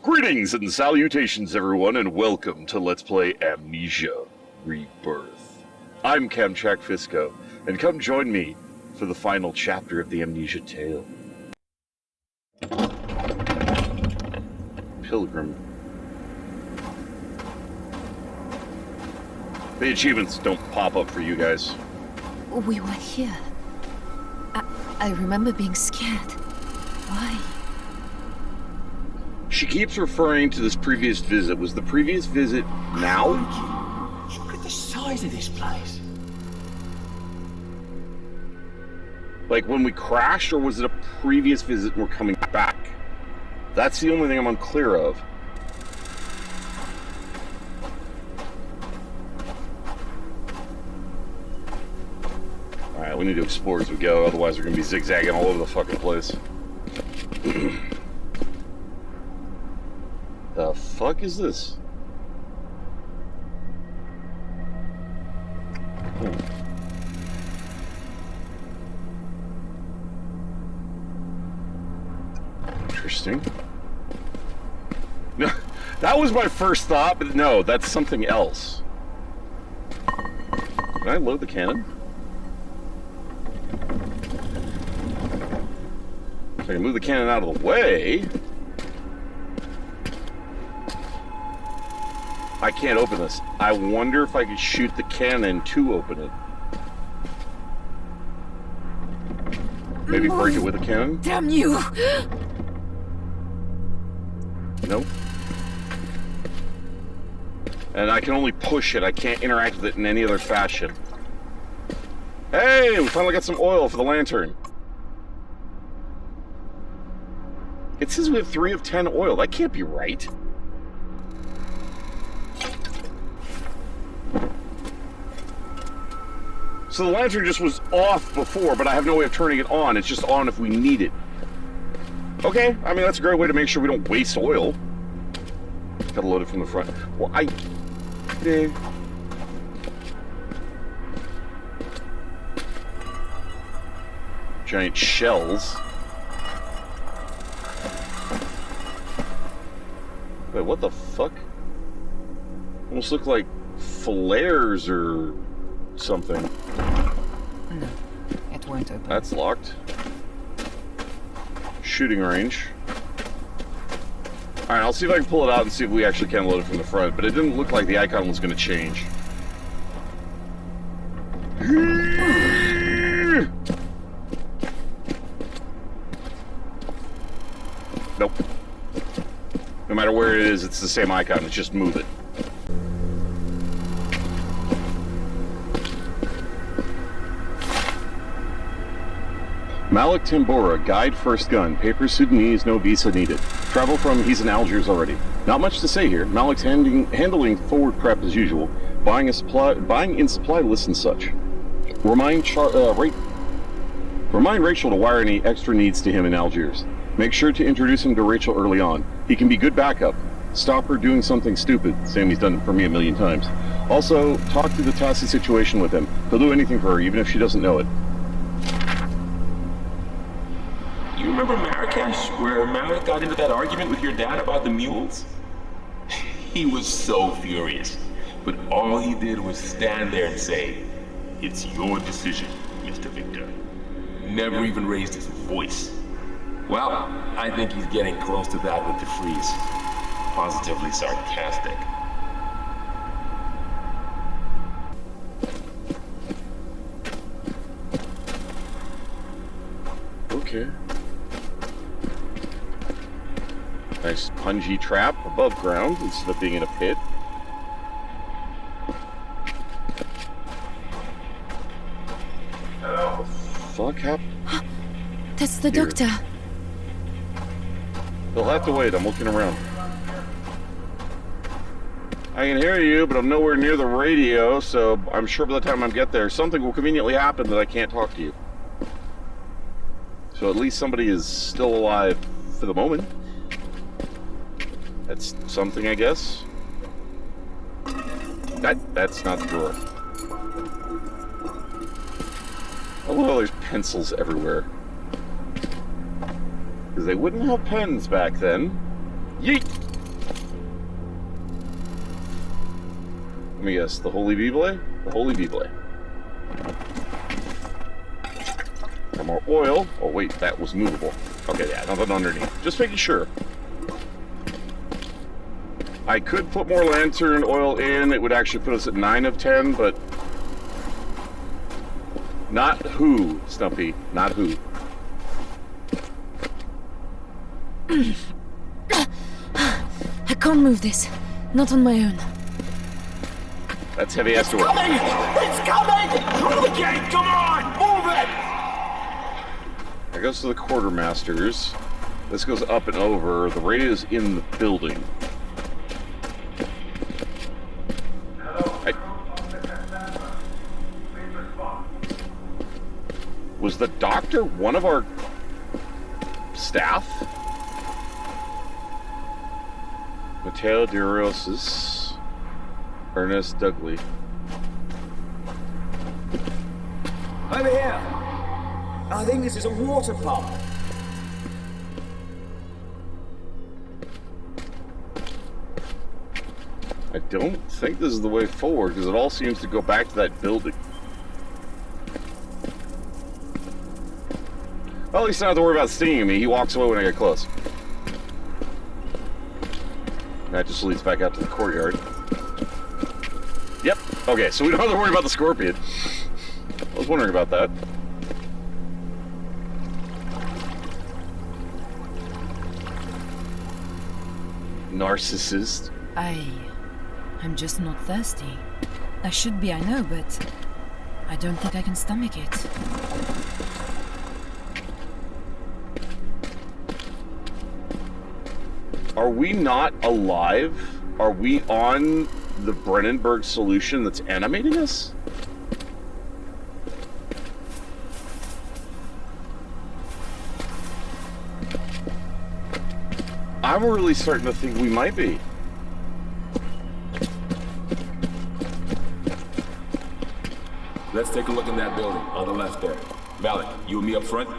Greetings and salutations, everyone, and welcome to Let's Play Amnesia Rebirth. I'm Kamchak Fisco, and come join me for the final chapter of the Amnesia tale. Pilgrim. The achievements don't pop up for you guys. We were here. I remember being scared. Why? She keeps referring to this previous visit. Was the previous visit now? Look at the size of this place. Like when we crashed, or was it a previous visit and we're coming back? That's the only thing I'm unclear of. Alright, we need to explore as we go, otherwise we're going to be zigzagging all over the fucking place. The fuck is this? Interesting. No, that was my first thought, but no, that's something else. Can I load the cannon? If I can move the cannon out of the way... I can't open this. I wonder if I could shoot the cannon to open it. Maybe break it with a cannon? Damn you! Nope. And I can only push it. I can't interact with it in any other fashion. Hey, we finally got some oil for the lantern. It says we have 3 of 10 oil. That can't be right. So the lantern just was off before, but I have no way of turning it on. It's just on if we need it. Okay, I mean, that's a great way to make sure we don't waste oil. Gotta load it from the front. Well, Giant shells. Wait, what the fuck? Almost look like flares or something. No, it won't open. That's locked. Shooting range. Alright, I'll see if I can pull it out and see if we actually can load it from the front, but it didn't look like the icon was going to change. Nope. No matter where it is, it's the same icon, it's just move it. Malik Tambora, guide first gun, papers Sudanese, no visa needed. Travel from, he's in Algiers already. Not much to say here. Malik's handling forward prep as usual, buying in supply lists and such. Remind Rachel to wire any extra needs to him in Algiers. Make sure to introduce him to Rachel early on. He can be good backup. Stop her doing something stupid. Sammy's done it for me a million times. Also, talk through the Tasi situation with him. He'll do anything for her, even if she doesn't know it. You remember Marrakesh, where Malik got into that argument with your dad about the mules? He was so furious, but all he did was stand there and say, "It's your decision, Mr. Victor." Never even raised his voice. Well, I think he's getting close to that with the freeze. Positively sarcastic. Okay. Nice pungy trap above ground instead of being in a pit. What the fuck happened? That's the Here. doctor. They'll have to wait, I'm looking around. I can hear you, but I'm nowhere near the radio, so I'm sure by the time I get there, something will conveniently happen that I can't talk to you. So at least somebody is still alive for the moment. That's something, I guess. That's not the drawer. I love how there's pencils everywhere. Because they wouldn't have pens back then. Yeet! me guess. The Holy Bible? The Holy Bible. Got more oil. Oh, wait, that was movable. Okay, yeah, nothing underneath. Just making sure. I could put more lantern oil in. It would actually put us at 9 of 10, but... Not who, Stumpy. Not who. I can't move this. Not on my own. That's heavy ass door. It's coming! Through the gate! Come on! Move it! That goes to the quartermasters. This goes up and over. The radio's in the building. Was the doctor one of our staff? Mateo de Rosas, Ernest Dudley. Over here! I think this is a water pump. I don't think this is the way forward, because it all seems to go back to that building. Well, at least I don't have to worry about stinging me. He walks away when I get close. That just leads back out to the courtyard. Yep. Okay, so we don't have to worry about the scorpion. I was wondering about that. Narcissist. I'm just not thirsty. I should be, I know, but I don't think I can stomach it. Are we not alive? Are we on the Brennenberg solution that's animating us? I'm really starting to think we might be. Let's take a look in that building on the left there. Malik, you and me up front?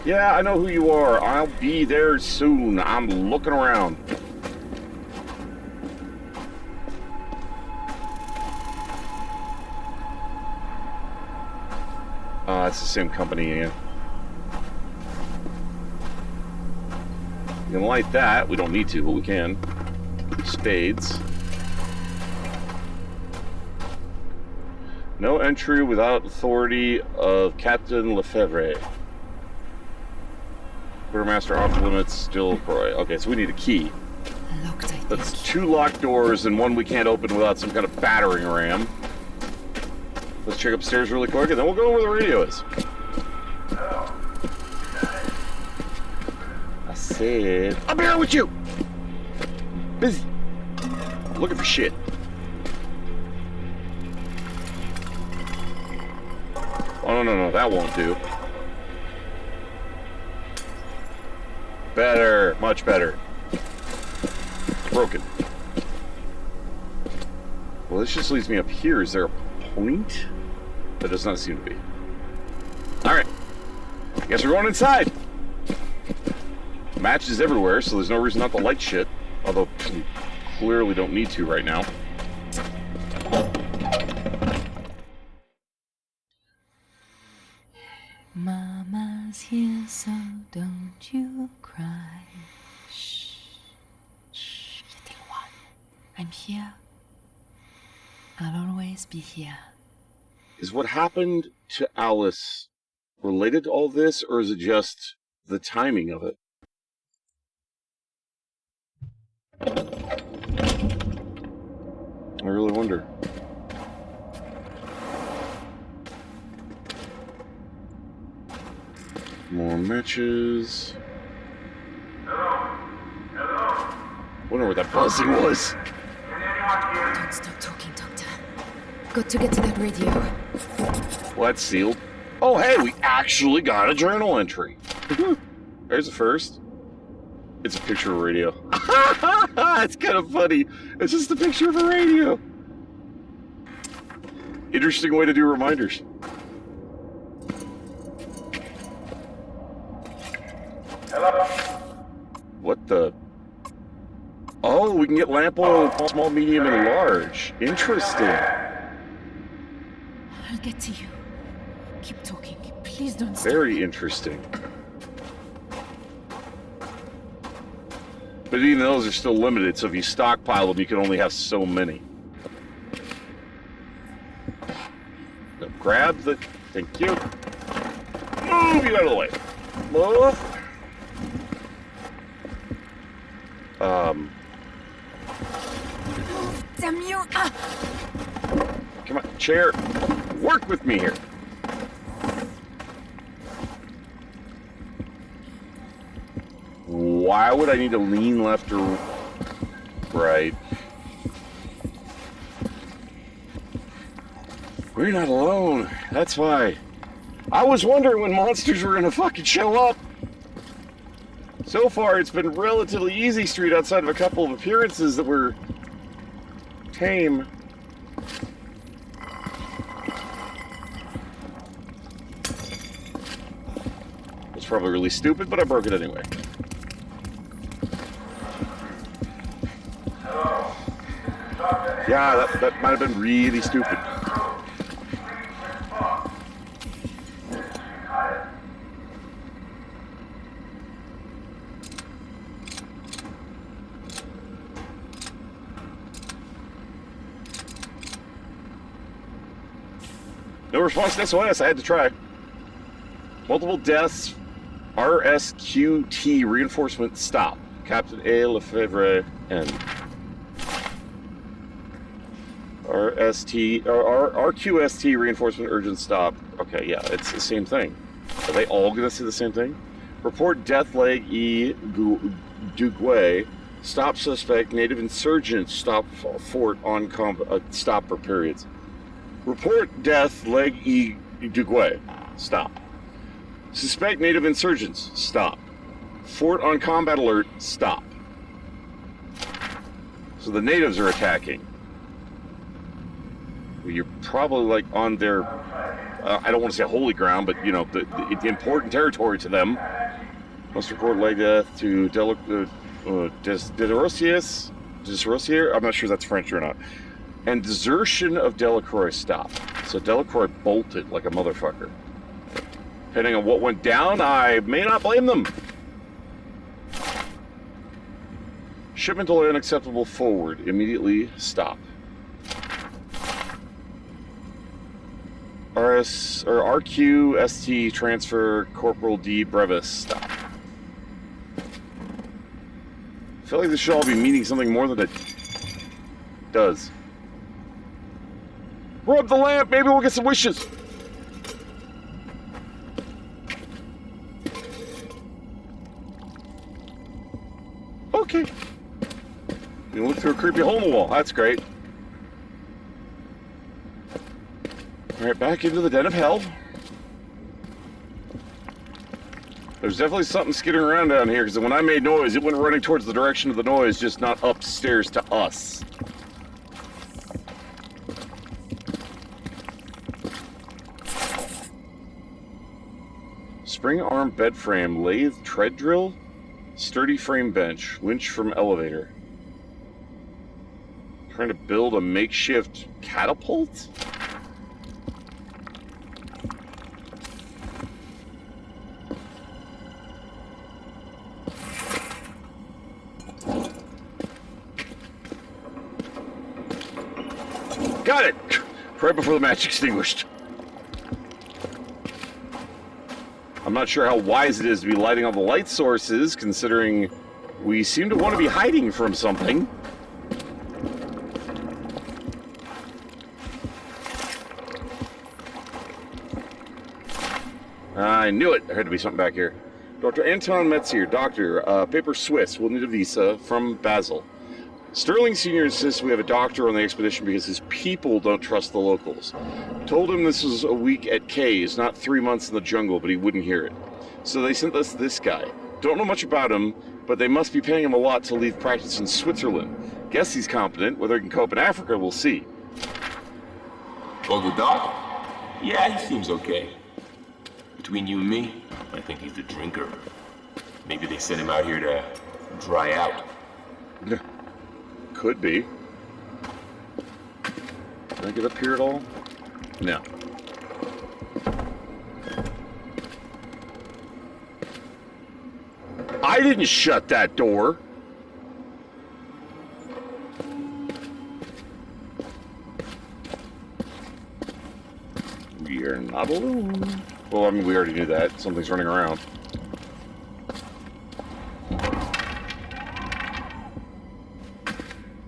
Yeah, I know who you are. I'll be there soon. I'm looking around. It's the same company again. You can light that. We don't need to, but we can. Spades. No entry without authority of Captain Lefebvre. Quartermaster off limits, still Croy. Okay, so we need a key. Locked, I think. That's 2 locked doors and one we can't open without some kind of battering ram. Let's check upstairs really quick and then we'll go where the radio is. I said, I'll be right with you! Busy. Looking for shit. Oh, no, that won't do. Better, much better. Broken. Well, this just leads me up here. Is there a point? There does not seem to be. Alright. Guess we're going inside. Matches everywhere, so there's no reason not to light shit. Although, we clearly don't need to right now. Mama's here, so don't you cry. Shh. Shh, little one. I'm here. I'll always be here. Is what happened to Alice related to all this, or is it just the timing of it? I really wonder. More matches. Hello? Wonder what that buzzing was. Can anyone hear me? Don't stop talking, Doctor. Got to get to that radio. Well, that's sealed. Oh, hey, we actually got a journal entry. There's the first. It's a picture of a radio. It's kind of funny. It's just a picture of a radio. Interesting way to do reminders. Hello? what the? Oh, we can get lamp oil, small, medium, and large. Interesting. I'll get to you. Keep talking. Please don't stop. Very interesting. But even those are still limited, so if you stockpile them, you can only have so many. Now grab the... Thank you. Move you out of the way. Move. Damn you! Ah! Come on, chair. Work with me here. Why would I need to lean left or right? We're not alone. That's why. I was wondering when monsters were gonna fucking show up. So far, it's been relatively easy street outside of a couple of appearances that were tame. It's probably really stupid, but I broke it anyway. Yeah, that might have been really stupid. No response to SOS, I had to try. Multiple deaths, RSQT reinforcement stop. Captain A. Lefebvre N. RQST reinforcement urgent stop. Okay, yeah, it's the same thing. Are they all gonna say the same thing? Report death leg E. Dugway. Stop suspect. Native insurgents stop fort on stop for periods. Report death leg E. Dugway. Stop. Suspect native insurgents. Stop. Fort on combat alert. Stop. So the natives are attacking. You're probably like on their, I don't want to say holy ground, but you know, the important territory to them. Must report leg death to Desrosier. I'm not sure if that's French or not. And desertion of Delacroix stop. So Delacroix bolted like a motherfucker. Depending on what went down, I may not blame them. Shipment delay unacceptable forward. Immediately stop. RQST transfer Corporal D Brevis stop. I feel like this should all be meaning something more than it does. Rub the lamp, maybe we'll get some wishes. Okay. You look through a creepy hole in the wall. That's great. Alright, back into the den of hell. There's definitely something skittering around down here, because when I made noise, it went running towards the direction of the noise, just not upstairs to us. Spring arm bed frame, lathe tread drill, sturdy frame bench, winch from elevator. Trying to build a makeshift catapult? Got it! Right before the match extinguished. I'm not sure how wise it is to be lighting all the light sources, considering we seem to want to be hiding from something. I knew it! There had to be something back here. Dr. Anton Metzier, doctor, paper Swiss, will need a visa from Basel. Sterling Sr. insists we have a doctor on the expedition because his people don't trust the locals. Told him this was a week at K's, not 3 months in the jungle, but he wouldn't hear it. So they sent us this guy. Don't know much about him, but they must be paying him a lot to leave practice in Switzerland. Guess he's competent. Whether he can cope in Africa, we'll see. Oh, the doc? Yeah, he seems okay. Between you and me, I think he's a drinker. Maybe they sent him out here to dry out. Could be. Can I get up here at all? No. I didn't shut that door. We're not alone. Well, I mean, we already knew that. Something's running around.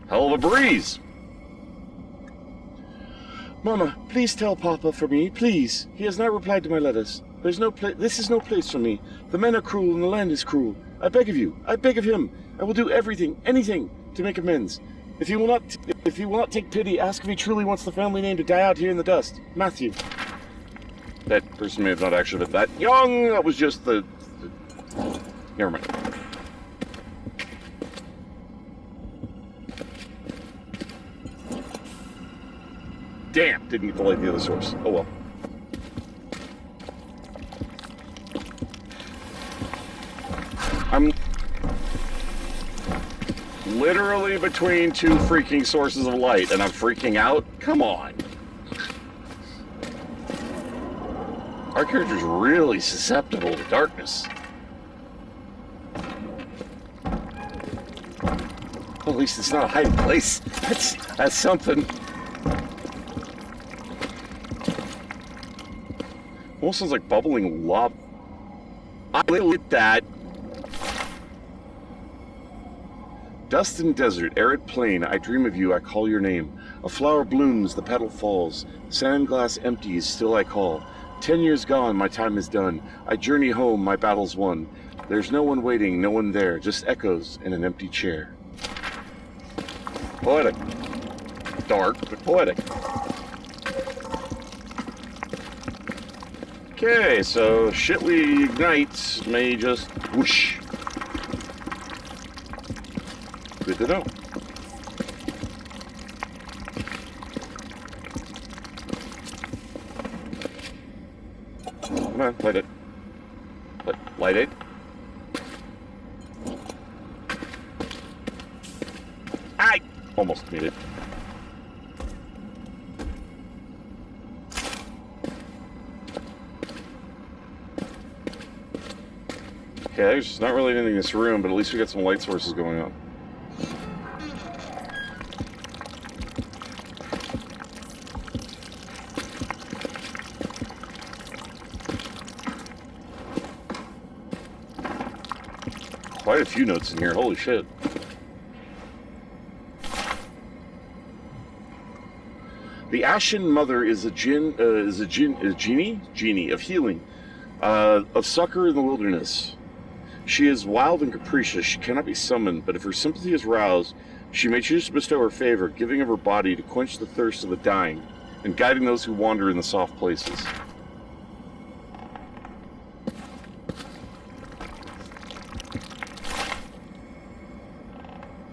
Hell of a breeze. Mama, please tell Papa for me, please. He has not replied to my letters. There's no place. This is no place for me. The men are cruel and the land is cruel. I beg of you. I beg of him. I will do everything, anything, to make amends. If he will not take pity, ask if he truly wants the family name to die out here in the dust. Matthew. That person may have not actually been that young. That was just the... Never mind. Damn, didn't get to light the other source. Oh well. I'm literally between two freaking sources of light, and I'm freaking out? Come on. Our character's really susceptible to darkness. Well, at least it's not a hiding place. That's something. Almost sounds like bubbling lava. I look at that. Dust and desert, arid plain, I dream of you, I call your name. A flower blooms, the petal falls. Sand glass empties, still I call. 10 years gone, my time is done. I journey home, my battle's won. There's no one waiting, no one there, just echoes in an empty chair. Poetic. Dark, but poetic. Okay, so shit we ignite may just whoosh. Good to know. Come on, light it. Light it. I almost made it. Okay, there's not really anything in this room, but at least we got some light sources going on. Quite a few notes in here, holy shit. The Ashen Mother is a genie of healing, of succor in the wilderness. She is wild and capricious. She cannot be summoned, but if her sympathy is roused, she may choose to bestow her favor, giving of her body to quench the thirst of the dying, and guiding those who wander in the soft places.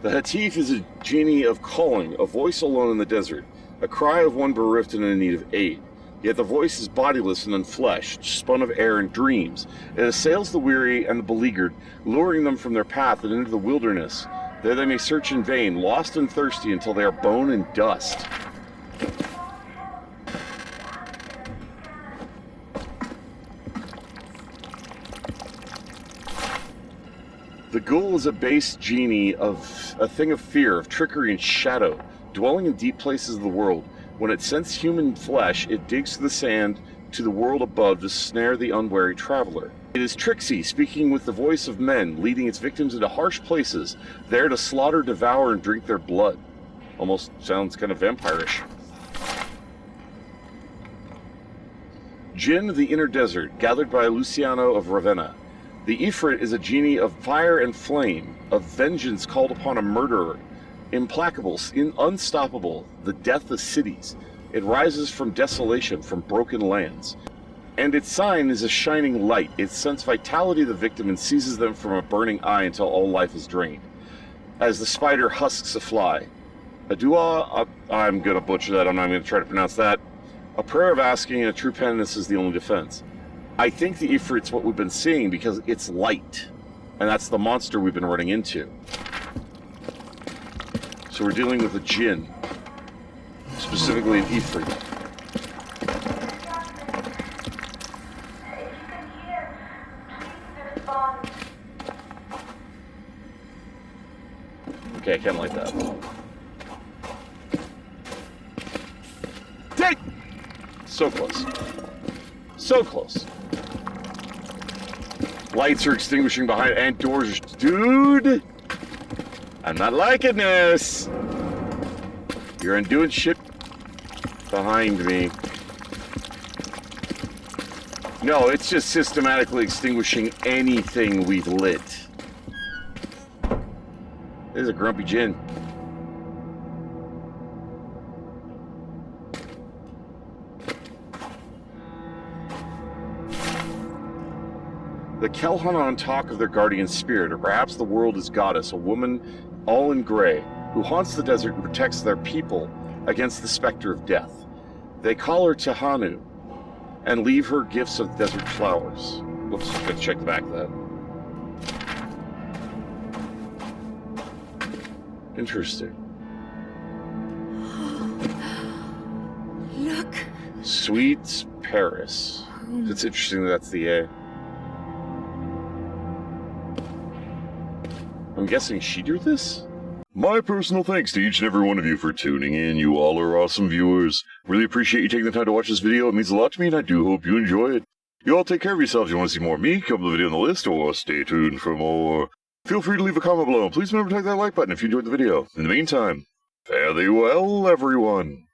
The Hatif is a genie of calling, a voice alone in the desert, a cry of one bereft and in need of aid. Yet the voice is bodiless and unfleshed, spun of air and dreams. It assails the weary and the beleaguered, luring them from their path and into the wilderness. There they may search in vain, lost and thirsty until they are bone and dust. The ghoul is a base genie of a thing of fear, of trickery and shadow, dwelling in deep places of the world. When it scents human flesh, it digs through the sand to the world above to snare the unwary traveler. It is tricksy, speaking with the voice of men, leading its victims into harsh places, there to slaughter, devour, and drink their blood. Almost sounds kind of vampirish. Jinn of the Inner Desert, gathered by Luciano of Ravenna. The Ifrit is a genie of fire and flame, of vengeance called upon a murderer. Implacable, unstoppable, the death of cities. It rises from desolation, from broken lands. And its sign is a shining light. It scents vitality of the victim and seizes them from a burning eye until all life is drained. As the spider husks a fly. A dua, I'm going to butcher that, I'm not going to try to pronounce that. A prayer of asking and a true penitence is the only defense. I think the Ifrit's what we've been seeing because it's light. And that's the monster we've been running into. So we're dealing with a djinn. Specifically an Ifrit. Okay, I can't like that. Take! So close. So close. Lights are extinguishing behind and doors. Dude! I'm not liking this. You're undoing shit behind me. No, it's just systematically extinguishing anything we've lit. This is a grumpy djinn. The Kelhanan talk of their guardian spirit, or perhaps the world is goddess, a woman all in gray, who haunts the desert and protects their people against the specter of death. They call her Tehanu, and leave her gifts of desert flowers. Whoops, let's check the back of that. Interesting. Look. Sweet Paris. It's interesting that that's the A. I'm guessing she drew this? My personal thanks to each and every one of you for tuning in. You all are awesome viewers. Really appreciate you taking the time to watch this video. It means a lot to me, and I do hope you enjoy it. You all take care of yourselves. If you want to see more of me, come to the video on the list, or stay tuned for more. Feel free to leave a comment below. Please remember to click that like button if you enjoyed the video. In the meantime, fare thee well, everyone.